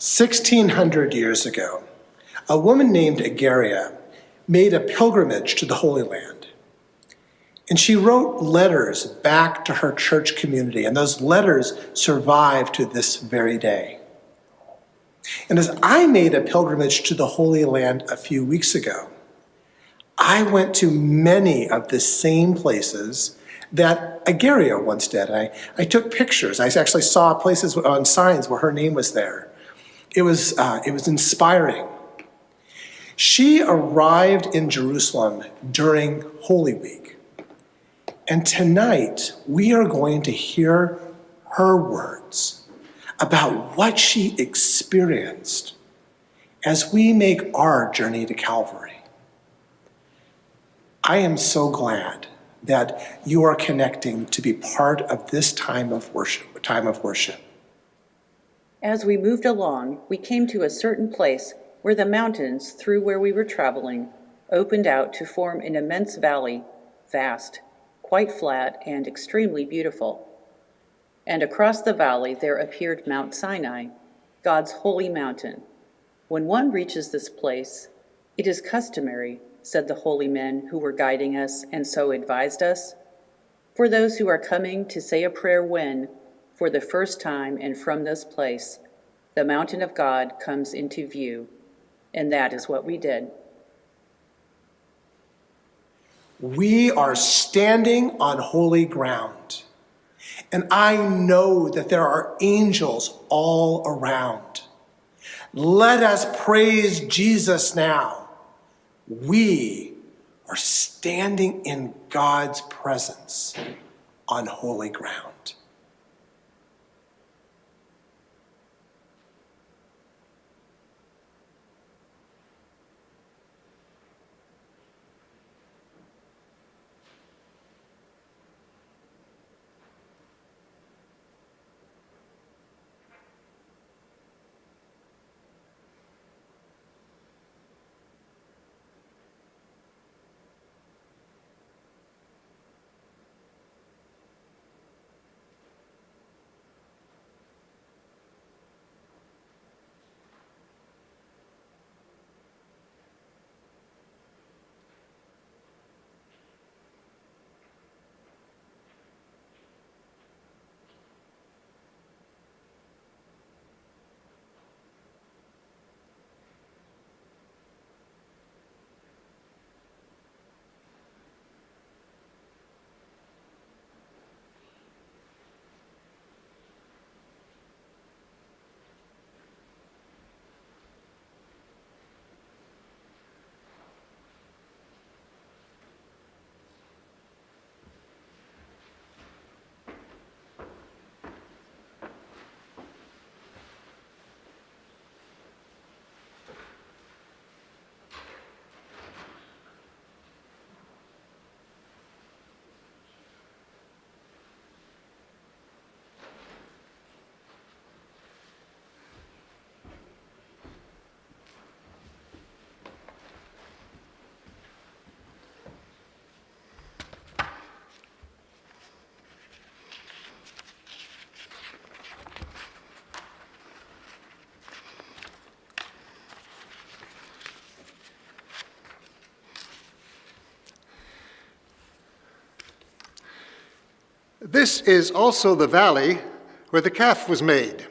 1,600 years ago, a woman named Agaria made a pilgrimage to the Holy Land. And she wrote letters back to her church community, and those letters survive to this very day. And as I made a pilgrimage to the Holy Land a few weeks ago, I went to many of the same places that Agaria once did. I took pictures. I actually saw places on signs where her name was there. It was inspiring. She arrived in Jerusalem during Holy Week. And tonight, we are going to hear her words about what she experienced as we make our journey to Calvary. I am so glad that you are connecting to be part of this time of worship. As we moved along, we came to a certain place where the mountains, through where we were traveling, opened out to form an immense valley, vast, quite flat, and extremely beautiful. And across the valley there appeared Mount Sinai, God's holy mountain. When one reaches this place, it is customary, said the holy men who were guiding us and so advised us, for those who are coming to say a prayer when, for the first time and from this place, the mountain of God comes into view. And that is what we did. We are standing on holy ground. And I know that there are angels all around. Let us praise Jesus now. We are standing in God's presence on holy ground. This is also the valley where the calf was made.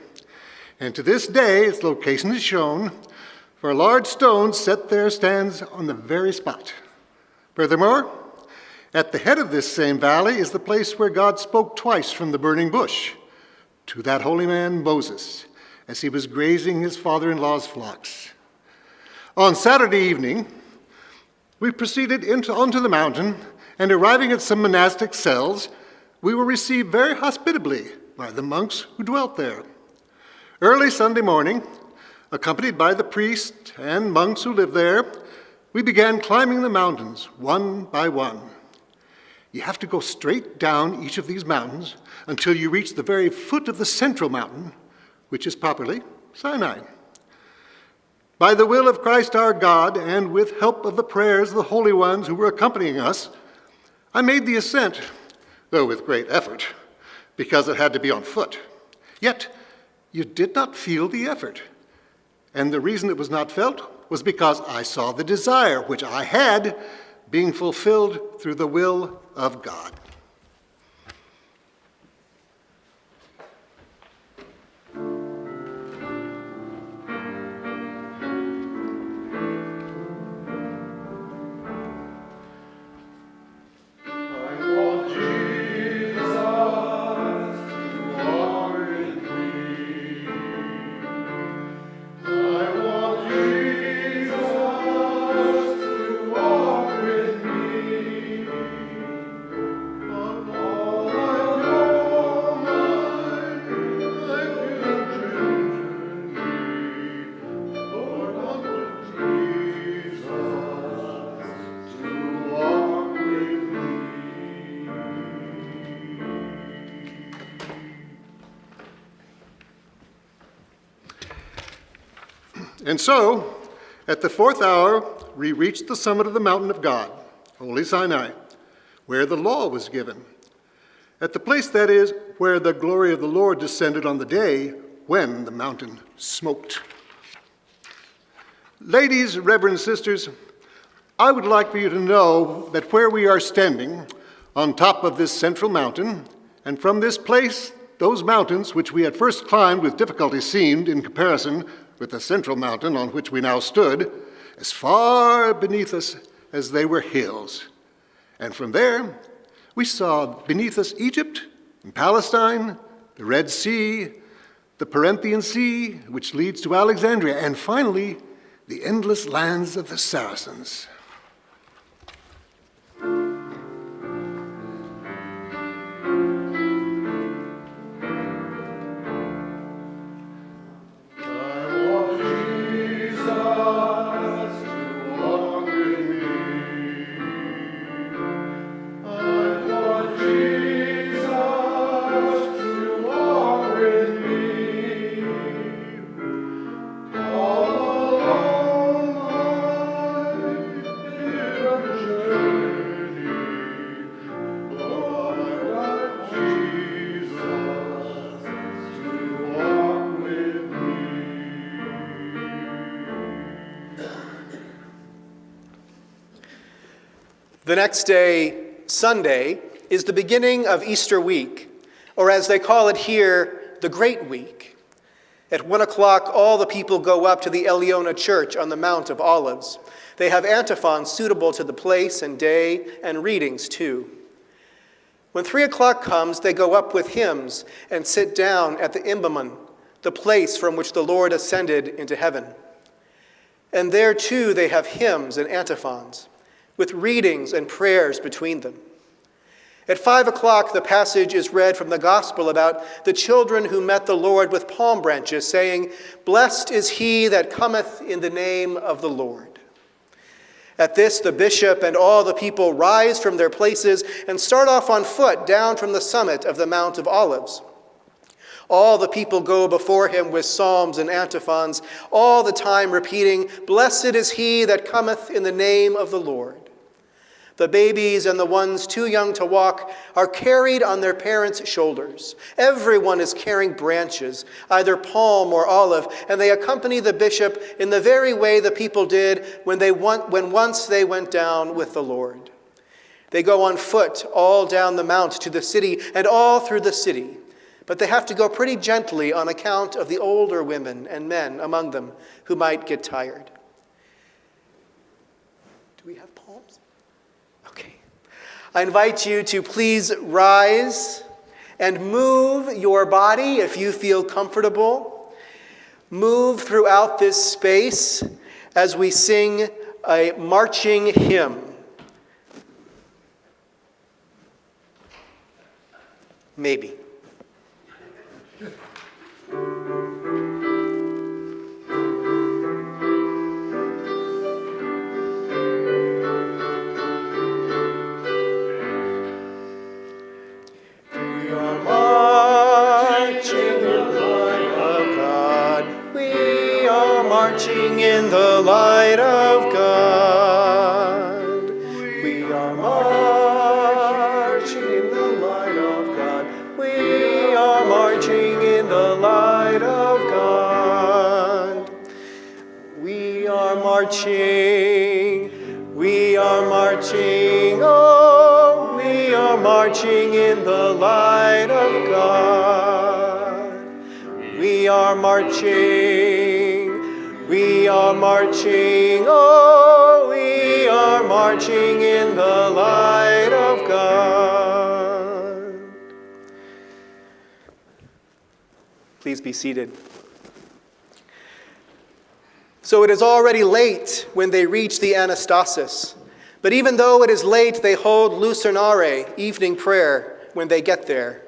And to this day, its location is shown, for a large stone set there stands on the very spot. Furthermore, at the head of this same valley is the place where God spoke twice from the burning bush to that holy man Moses, as he was grazing his father-in-law's flocks. On Saturday evening, we proceeded onto the mountain, and arriving at some monastic cells, we were received very hospitably by the monks who dwelt there. Early Sunday morning, accompanied by the priest and monks who lived there, we began climbing the mountains one by one. You have to go straight down each of these mountains until you reach the very foot of the central mountain, which is properly Sinai. By the will of Christ our God, and with help of the prayers of the holy ones who were accompanying us, I made the ascent, though with great effort, because it had to be on foot. Yet you did not feel the effort, And the reason it was not felt was because I saw the desire which I had being fulfilled through the will of God. And so, at the 4th hour, we reached the summit of the mountain of God, Holy Sinai, where the law was given. At the place, that is, where the glory of the Lord descended on the day when the mountain smoked. Ladies, reverend sisters, I would like for you to know that where we are standing, on top of this central mountain, and from this place, those mountains which we at first climbed with difficulty seemed, in comparison with the central mountain on which we now stood, as far beneath us as they were hills. And from there, we saw beneath us Egypt and Palestine, the Red Sea, the Parenthian Sea, which leads to Alexandria, and finally, the endless lands of the Saracens. The next day, Sunday, is the beginning of Easter week, or as they call it here, the Great Week. At 1 o'clock, all the people go up to the Eliona Church on the Mount of Olives. They have antiphons suitable to the place and day, and readings too. When 3 o'clock comes, they go up with hymns and sit down at the imbamon, the place from which the Lord ascended into heaven. And there too they have hymns and antiphons, with readings and prayers between them. At 5 o'clock, the passage is read from the gospel about the children who met the Lord with palm branches, saying, "Blessed is he that cometh in the name of the Lord." At this, the bishop and all the people rise from their places and start off on foot down from the summit of the Mount of Olives. All the people go before him with psalms and antiphons, all the time repeating, "Blessed is he that cometh in the name of the Lord." The babies and the ones too young to walk are carried on their parents' shoulders. Everyone is carrying branches, either palm or olive, and they accompany the bishop in the very way the people did when once they went down with the Lord. They go on foot all down the mount to the city and all through the city, but they have to go pretty gently on account of the older women and men among them who might get tired. Do we have palms? Okay. I invite you to please rise and move your body if you feel comfortable. Move throughout this space as we sing a marching hymn. Maybe. Marching in the light of God. We are marching in the light of God. We are marching in the light of God. marching. We are marching, oh, we are marching in the light of God. We are marching, we are marching, oh, we are marching in the light of God. Please be seated. So it is already late when they reach the Anastasis. But even though it is late, they hold Lucernare, evening prayer, when they get there.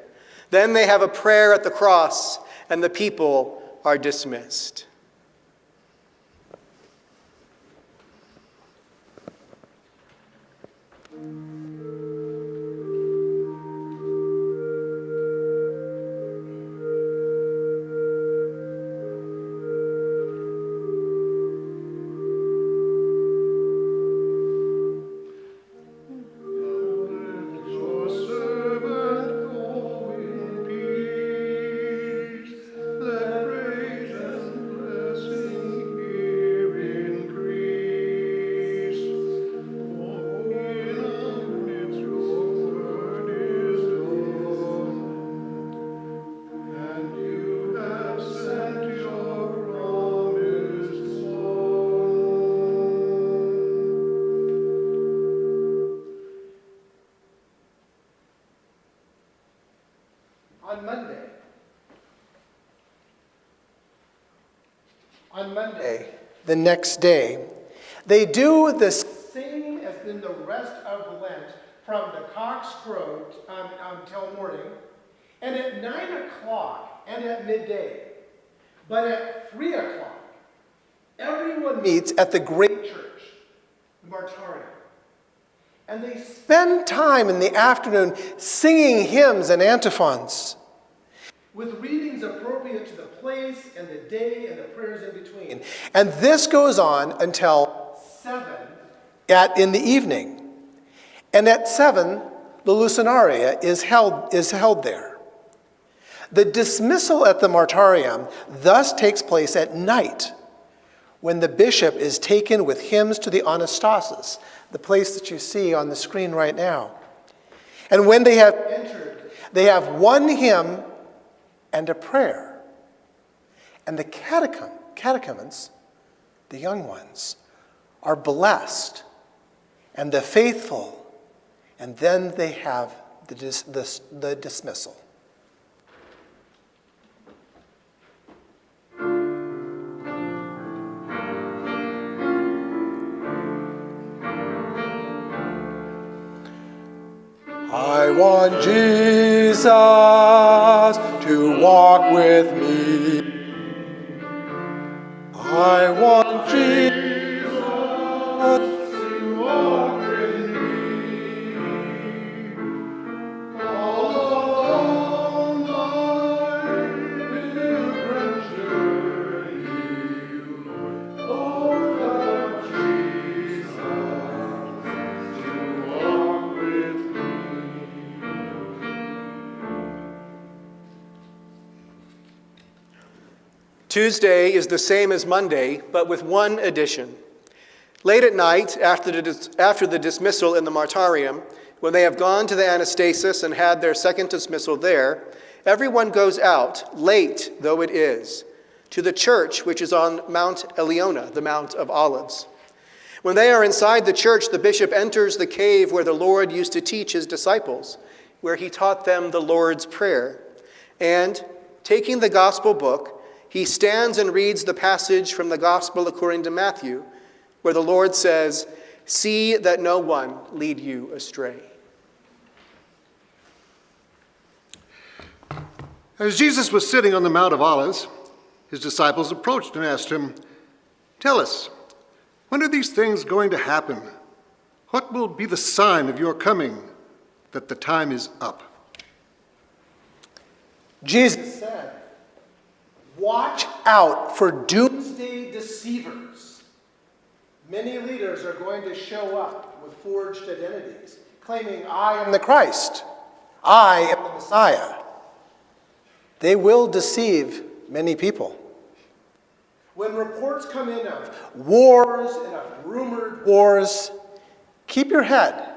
Then they have a prayer at the cross, and the people are dismissed. On Monday, the next day, they do the same as in the rest of Lent, from the cocks crow until morning, and at 9 o'clock and at midday. But at 3 o'clock, everyone meets at the great church, the Martyrium. And they spend time in the afternoon singing hymns and antiphons, with readings appropriate to the place and the day and the prayers in between. And this goes on until 7 in the evening. And at 7, the Lucinaria is held there. The dismissal at the Martyrium thus takes place at night, when the bishop is taken with hymns to the Anastasis, the place that you see on the screen right now. And when they have entered, they have one hymn and a prayer. And the catechumens, the young ones, are blessed, and the faithful, and then they have the dismissal. I want Jesus to walk with me. I want Jesus to walk with me. All along my pilgrim journey, Lord, I want Jesus to walk with me. Tuesday is the same as Monday, but with one addition. Late at night, after the dismissal in the Martyrium, when they have gone to the Anastasis and had their second dismissal there, everyone goes out, late though it is, to the church which is on Mount Eliona, the Mount of Olives. When they are inside the church, the bishop enters the cave where the Lord used to teach his disciples, where he taught them the Lord's Prayer. And, taking the gospel book, he stands and reads the passage from the Gospel according to Matthew, where the Lord says, "See that no one lead you astray." As Jesus was sitting on the Mount of Olives, his disciples approached and asked him, "Tell us, when are these things going to happen? What will be the sign of your coming, that the time is up?" Jesus said, "Watch out for doomsday deceivers. Many leaders are going to show up with forged identities, claiming, 'I am the Christ. I am the Messiah.' They will deceive many people. When reports come in of wars and of rumored wars, keep your head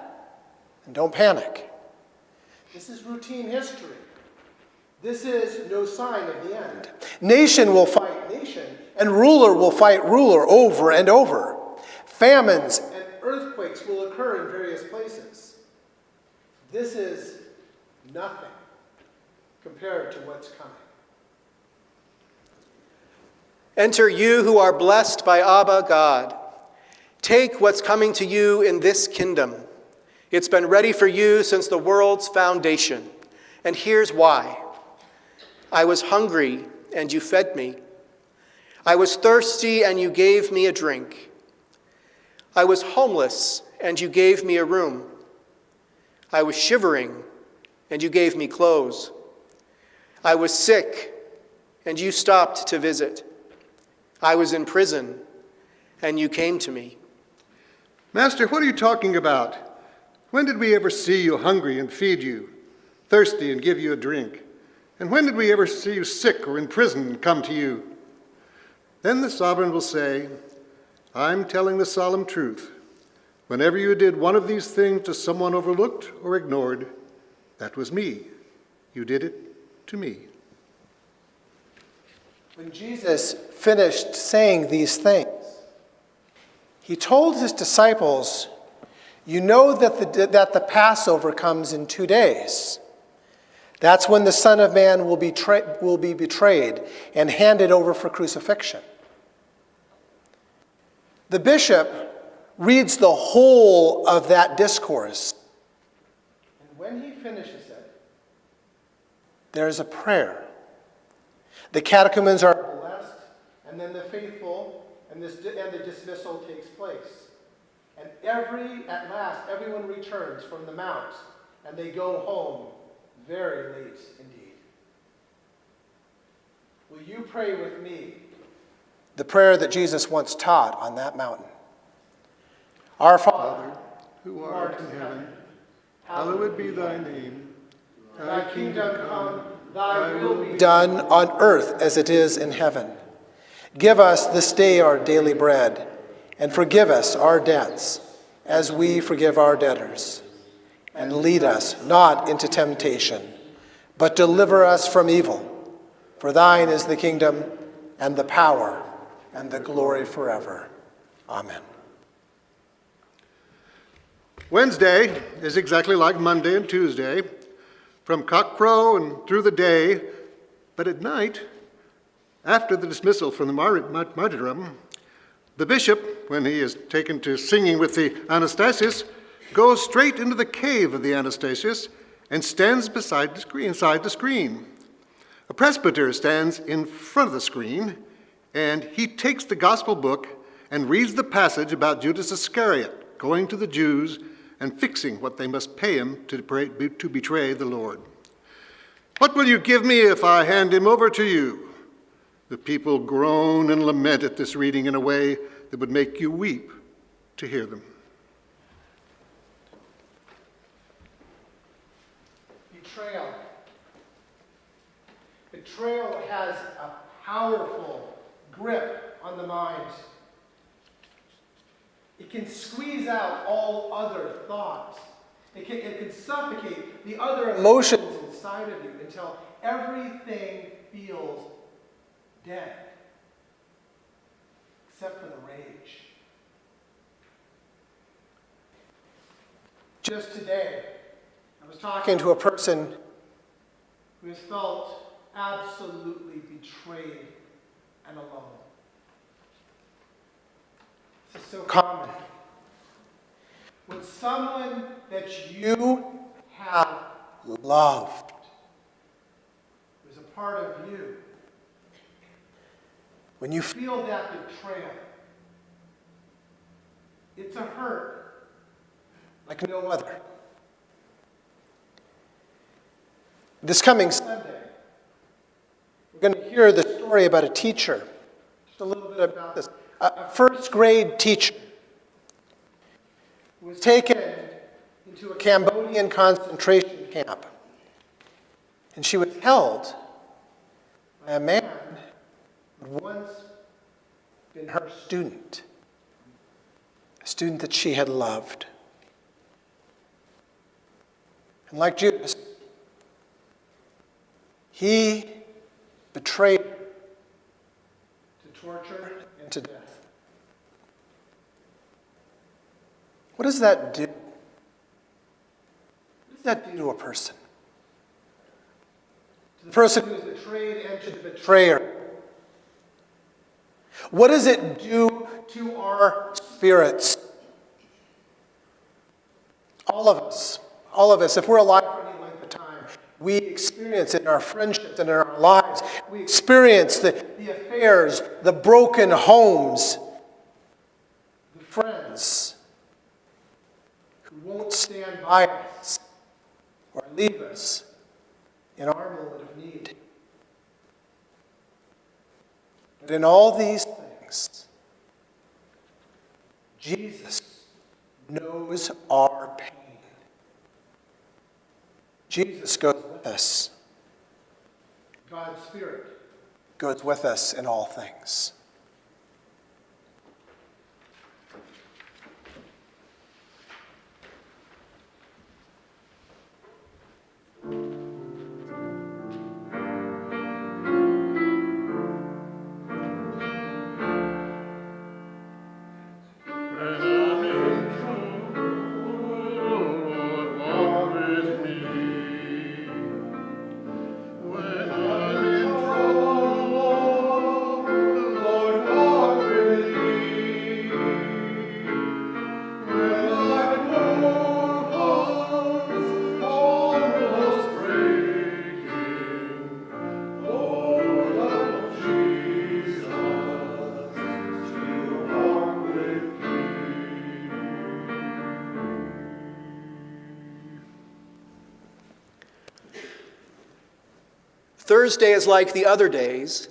and don't panic. This is routine history. This is no sign of the end. Nation will fight nation, and ruler will fight ruler over and over. Famines and earthquakes will occur in various places. This is nothing compared to what's coming. Enter you who are blessed by Abba God. Take what's coming to you in this kingdom. It's been ready for you since the world's foundation. And here's why. I was hungry, and you fed me. I was thirsty, and you gave me a drink. I was homeless, and you gave me a room. I was shivering, and you gave me clothes. I was sick, and you stopped to visit. I was in prison, and you came to me. Master, what are you talking about? When did we ever see you hungry and feed you, thirsty and give you a drink? And when did we ever see you sick or in prison and come to you? Then the sovereign will say, I'm telling the solemn truth. Whenever you did one of these things to someone overlooked or ignored, that was me. You did it to me. When Jesus finished saying these things, he told his disciples, you know that the Passover comes in 2 days. That's when the Son of Man will be betrayed and handed over for crucifixion. The bishop reads the whole of that discourse. And when he finishes it, there's a prayer. The catechumens are blessed, and then the faithful, and the dismissal takes place. And at last, everyone returns from the mount, and they go home very late indeed. Will you pray with me the prayer that Jesus once taught on that mountain? Our Father, who art in heaven, hallowed be thy name. Thy kingdom come, thy will be done on earth as it is in heaven. Give us this day our daily bread, and forgive us our debts, as we forgive our debtors. And lead us not into temptation, but deliver us from evil. For thine is the kingdom, and the power, and the glory forever. Amen. Wednesday is exactly like Monday and Tuesday, from cockcrow and through the day, but at night, after the dismissal from the martyrdom, the bishop, when he is taken to singing with the Anastasius, goes straight into the cave of the Anastasius and stands inside the screen. A presbyter stands in front of the screen, and he takes the gospel book and reads the passage about Judas Iscariot going to the Jews and fixing what they must pay him to betray the Lord. What will you give me if I hand him over to you? The people groan and lament at this reading in a way that would make you weep to hear them. Betrayal. Betrayal has a powerful grip on the mind. It can squeeze out all other thoughts. It can suffocate the other emotions inside of you until everything feels dead, except for the rage. Just today, I was talking to a person who has felt absolutely betrayed and alone. This is so common. When someone that you have loved, who's a part of you, when you feel that betrayal, it's a hurt like no other. This coming Sunday, we're going to hear the story about a teacher. Just a little bit about this. A first grade teacher was taken into a Cambodian concentration camp. And she was held by a man who once been her student, a student that she had loved. And like Judas, he betrayed her to torture and to death. What does that do? What does that do to a person? To the person who is betrayed and to the betrayer? What does it do to our spirits? All of us, if we're alive for any length of time, we experience it in our friendships and in our lives. We experience the affairs, the broken homes, the friends who won't stand by us or leave us in our moment of need. But in all these things, Jesus knows our pain. Jesus goes with us. God's Spirit goes with us in all things. Thursday is like the other days,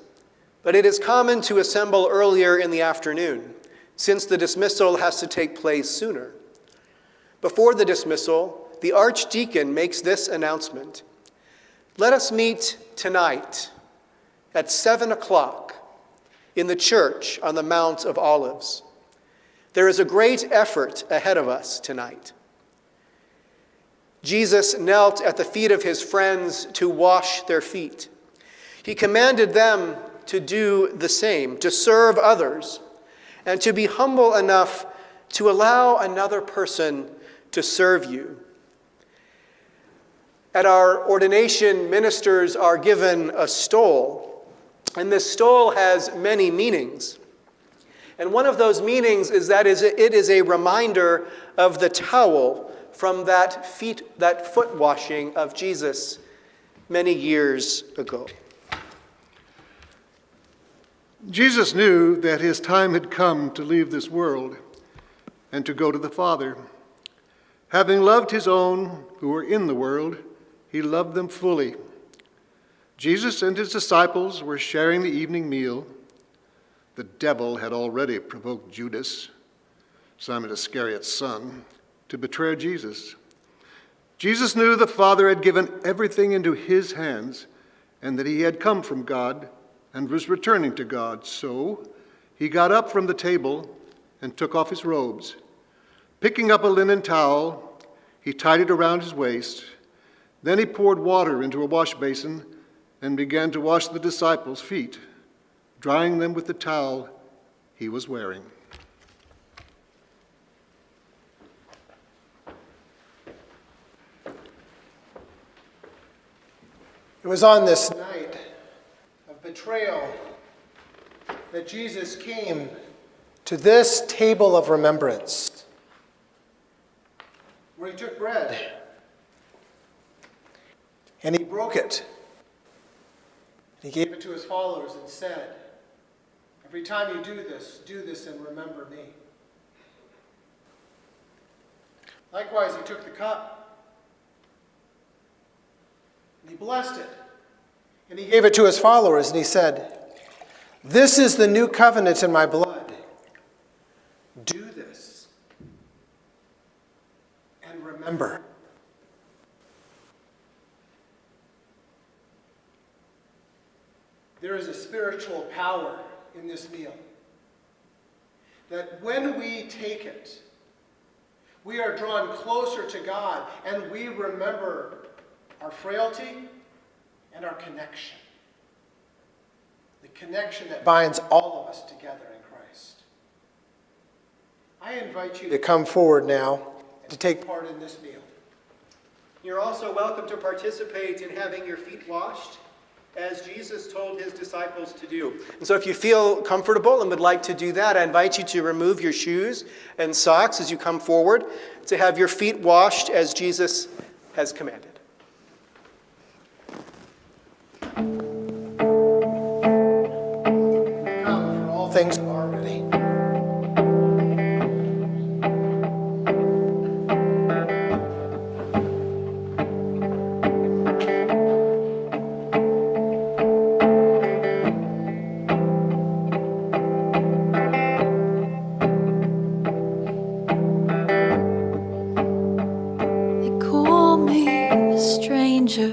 but it is common to assemble earlier in the afternoon, since the dismissal has to take place sooner. Before the dismissal, the archdeacon makes this announcement: "Let us meet tonight at 7 o'clock in the church on the Mount of Olives. There is a great effort ahead of us tonight." Jesus knelt at the feet of his friends to wash their feet. He commanded them to do the same, to serve others, and to be humble enough to allow another person to serve you. At our ordination, ministers are given a stole, and this stole has many meanings. And one of those meanings is that it is a reminder of the towel from that foot washing of Jesus many years ago. Jesus knew that his time had come to leave this world and to go to the Father. Having loved his own who were in the world, he loved them fully. Jesus and his disciples were sharing the evening meal. The devil had already provoked Judas, Simon Iscariot's son, to betray Jesus. Jesus knew the Father had given everything into his hands and that he had come from God and was returning to God. So he got up from the table and took off his robes. Picking up a linen towel, he tied it around his waist. Then he poured water into a wash basin and began to wash the disciples' feet, drying them with the towel he was wearing. It was on this night of betrayal that Jesus came to this table of remembrance, where he took bread and he broke it. He gave it to his followers and said, "Every time you do this and remember me." Likewise, he took the cup and he blessed it. And he gave it to his followers and he said, "This is the new covenant in my blood. Do this and remember." There is a spiritual power in this meal. that when we take it, we are drawn closer to God, and we remember our frailty and our connection. The connection that binds all of us together in Christ. I invite you to come forward now and to take part in this meal. You're also welcome to participate in having your feet washed, as Jesus told his disciples to do. And so if you feel comfortable and would like to do that, I invite you to remove your shoes and socks as you come forward to have your feet washed as Jesus has commanded. Come, for all things are ready. They call me a stranger,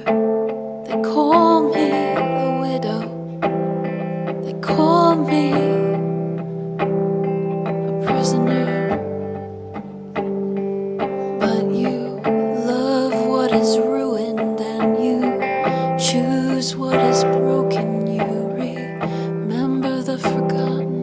they call me a widow, they call me a prisoner. But you love what is ruined and you choose what is broken. You remember the forgotten.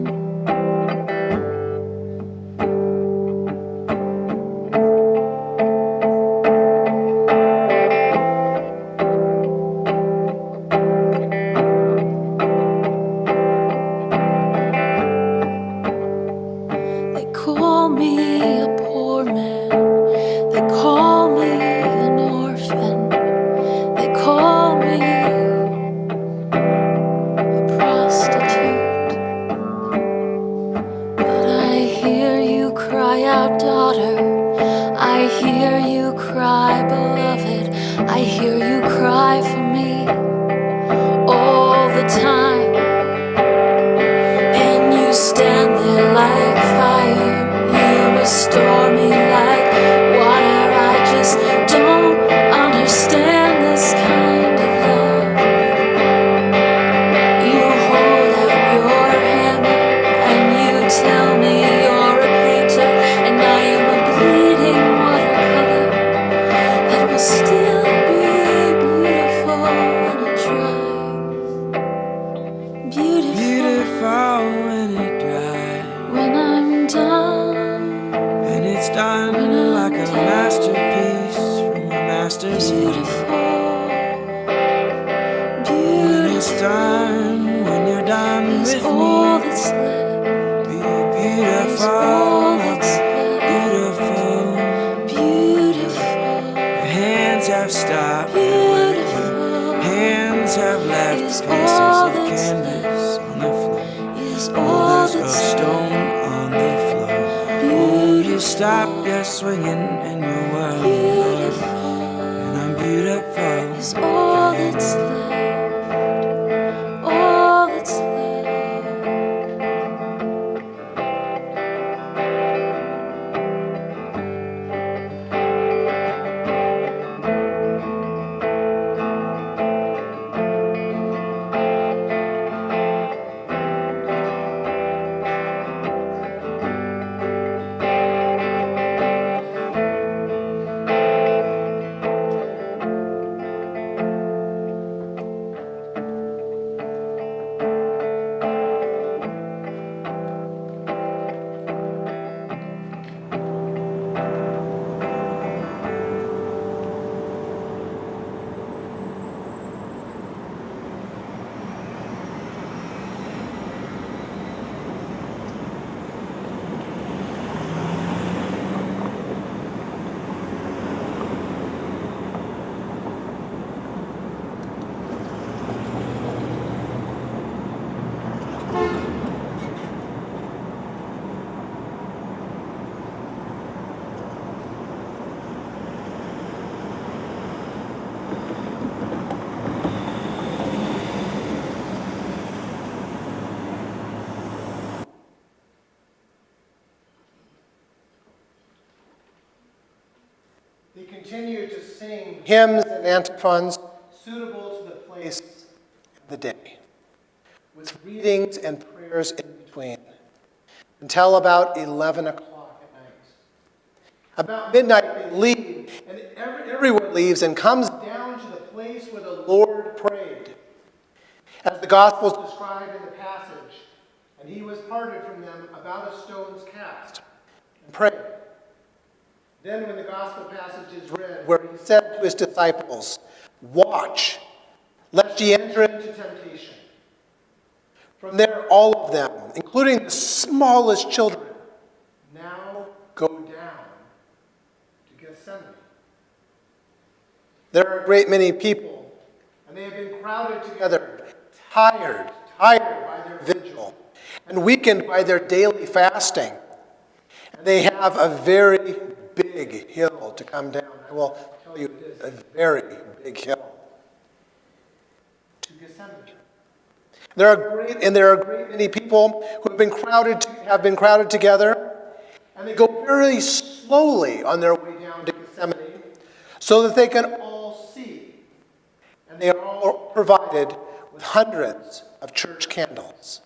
They call me a poor man, they call me an orphan, they call me a prostitute. But I hear you cry out, daughter, I hear you cry, beloved, I hear you cry for me all the time. And you stand there like fire, you restore me like water. I just don't understand this kind of love. You hold out your hammer and you tell me you're a painter, and I am a bleeding watercolor that will still be beautiful when it dries. Beautiful when it dries, when I'm done. and it's done When I'm like a done. masterpiece from a master's hand. When it's done, when you're done Is with all me, that's left. be Is all beautiful, that's left. beautiful. Beautiful. Your hands have stopped where your hands have left Is pieces all of that's canvas on the floor. Is all Boulders of that's stone left. on the floor. Oh, you stop your swinging and your world, Beautiful. and I'm beautiful. Is all that's left. All that's left. They continue to sing hymns and antiphons suitable to the place and the day, with readings and prayers in between. until about 11 o'clock at night. About midnight, they leave, and everyone leaves and comes down to the place where the Lord prayed, as the Gospels describe in the passage. And he was parted from them about a stone's cast, and prayed. Then when the Gospel passage is read, where he said to his disciples, "Watch, lest ye enter into temptation." From there, all of them, including the smallest children, now go down to Gethsemane. There are a great many people, and they have been crowded together, tired by their vigil, and weakened by their daily fasting. And they have a very big hill to come down. I will tell you, it is a very big hill to Gethsemane. There are a great many people who have been crowded together, and they go very slowly on their way down to Gethsemane so that they can all see. And they are all provided with hundreds of church candles.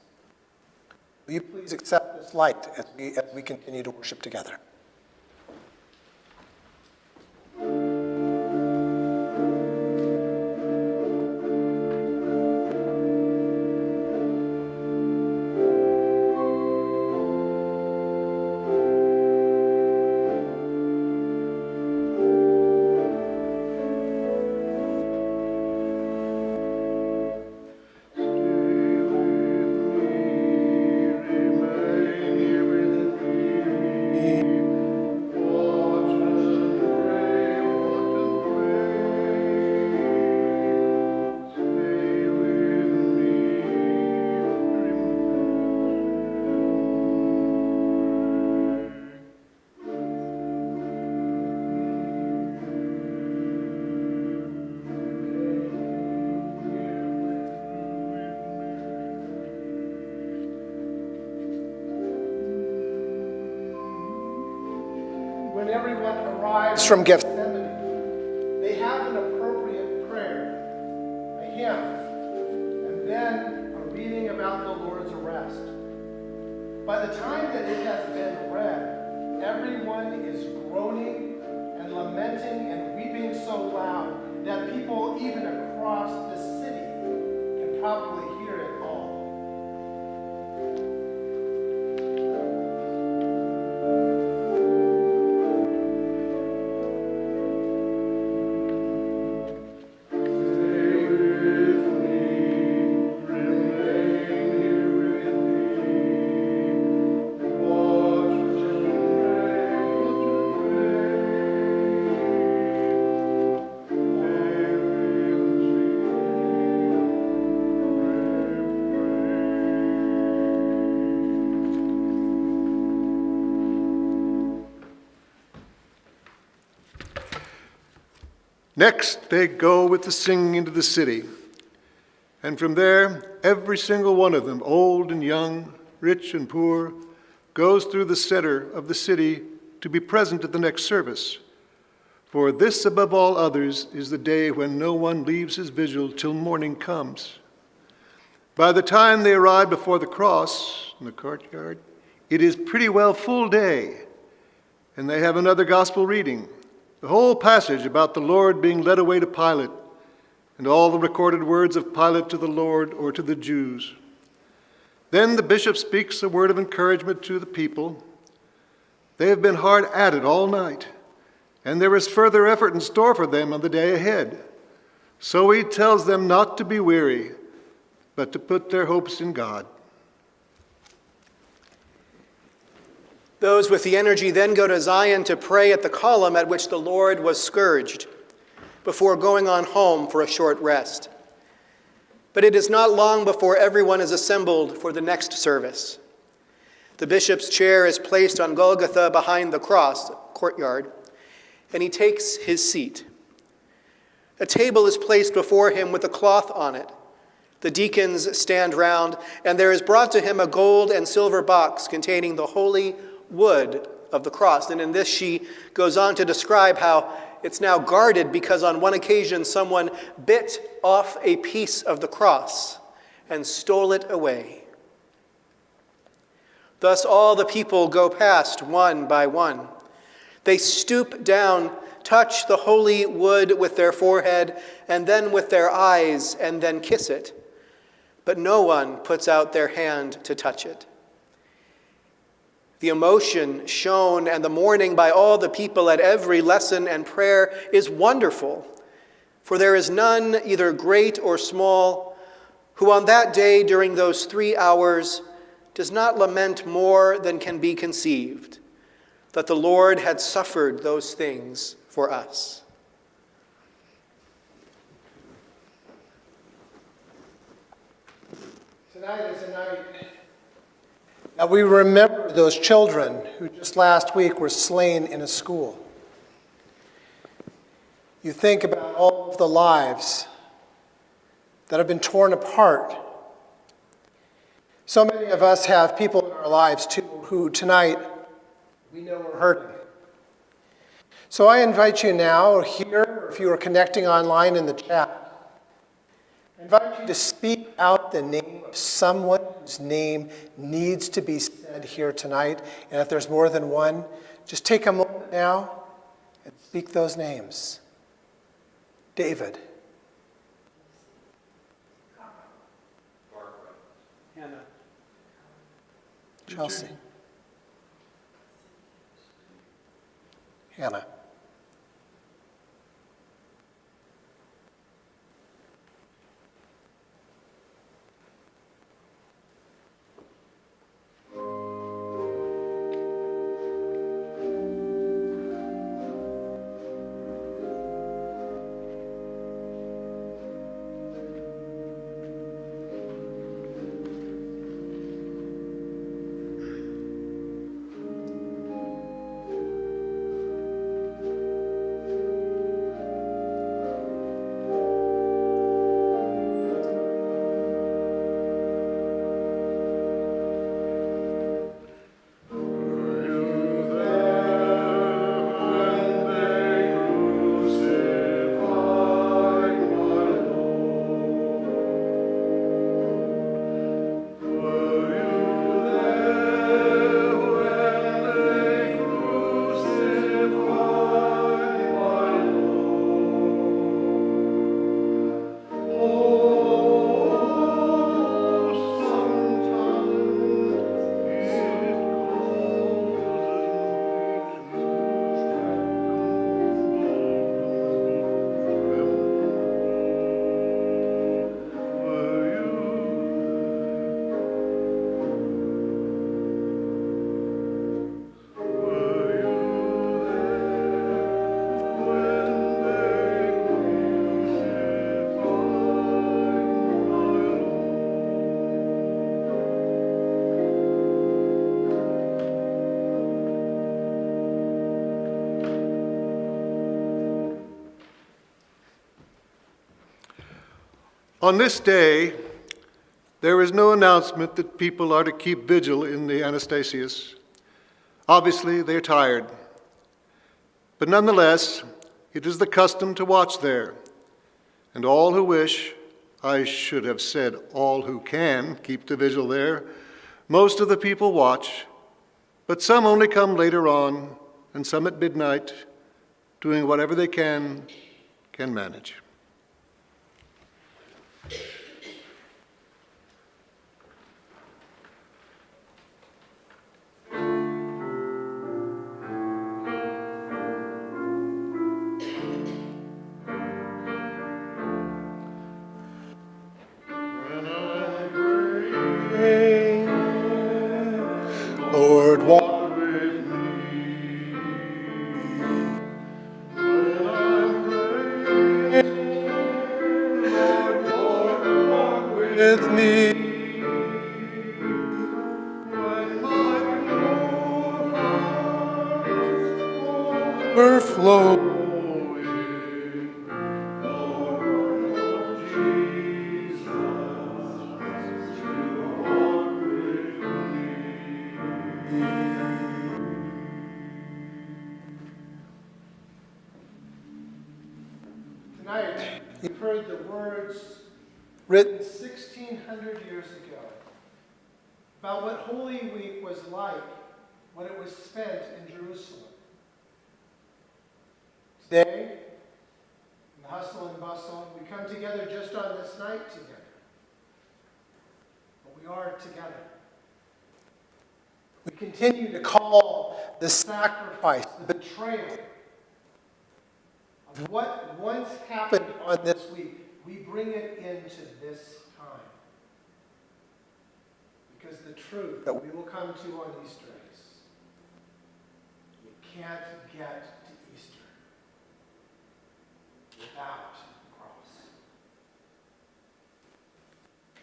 Will you please accept this light as we continue to worship together? When everyone arrives from Gethsemane, they have an appropriate prayer, a hymn, and then a reading about the Lord's arrest. By the time that it has been read, everyone is groaning and lamenting and weeping so loud that people even across the city can probably hear it all. Next, they go with the singing into the city. And from there, every single one of them, old and young, rich and poor, goes through the center of the city to be present at the next service. For this, above all others, is the day when no one leaves his vigil till morning comes. By the time they arrive before the cross in the courtyard, it is pretty well full day, and they have another gospel reading. The whole passage about the Lord being led away to Pilate, and all the recorded words of Pilate to the Lord or to the Jews. Then the bishop speaks a word of encouragement to the people. They have been hard at it all night, and there is further effort in store for them on the day ahead. So he tells them not to be weary, but to put their hopes in God. Those with the energy then go to Zion to pray at the column at which the Lord was scourged, before going on home for a short rest. But it is not long before everyone is assembled for the next service. The bishop's chair is placed on Golgotha behind the cross courtyard, and he takes his seat. A table is placed before him with a cloth on it. The deacons stand round, and there is brought to him a gold and silver box containing the holy wood of the cross. And in this she goes on to describe how it's now guarded because on one occasion someone bit off a piece of the cross and stole it away. Thus all the people go past one by one. They stoop down, touch the holy wood with their forehead, and then with their eyes, and then kiss it. But no one puts out their hand to touch it. The emotion shown and the mourning by all the people at every lesson and prayer is wonderful, for there is none, either great or small, who on that day during those 3 hours does not lament more than can be conceived, that the Lord had suffered those things for us. Tonight is a night that we remember those children who just last week were slain in a school. You think about all of the lives that have been torn apart. So many of us have people in our lives, too, who tonight we know are hurting. So I invite you now, or here, or if you are connecting online in the chat, I invite you to speak out the name of someone whose name needs to be said here tonight. And if there's more than one, just take a moment now and speak those names. David. Hannah. Chelsea. Hannah. On this day, there is no announcement that people are to keep vigil in the Anastasius. Obviously, they're tired. But nonetheless, it is the custom to watch there. And all who wish, I should have said all who can, keep the vigil there. Most of the people watch, but some only come later on, and some at midnight, doing whatever they can manage. Lord, walk. With me. Overflow. Tonight, you've heard the words written 1,600 years ago about what Holy Week was like when it was spent in Jerusalem. Today, in the hustle and bustle, we come together just on this night together. But we are together. We continue to call the sacrifice, the betrayal of what once happened on this week. We bring it into this time. Because the truth that we will come to on Easter is, you can't get to Easter without the cross.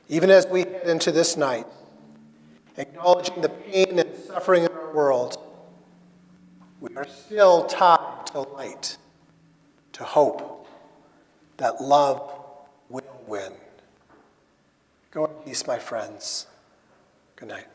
Even as we head into this night, acknowledging the pain and suffering in our world, we are still tied to light, to hope that love will win. Go in peace, my friends. Good night.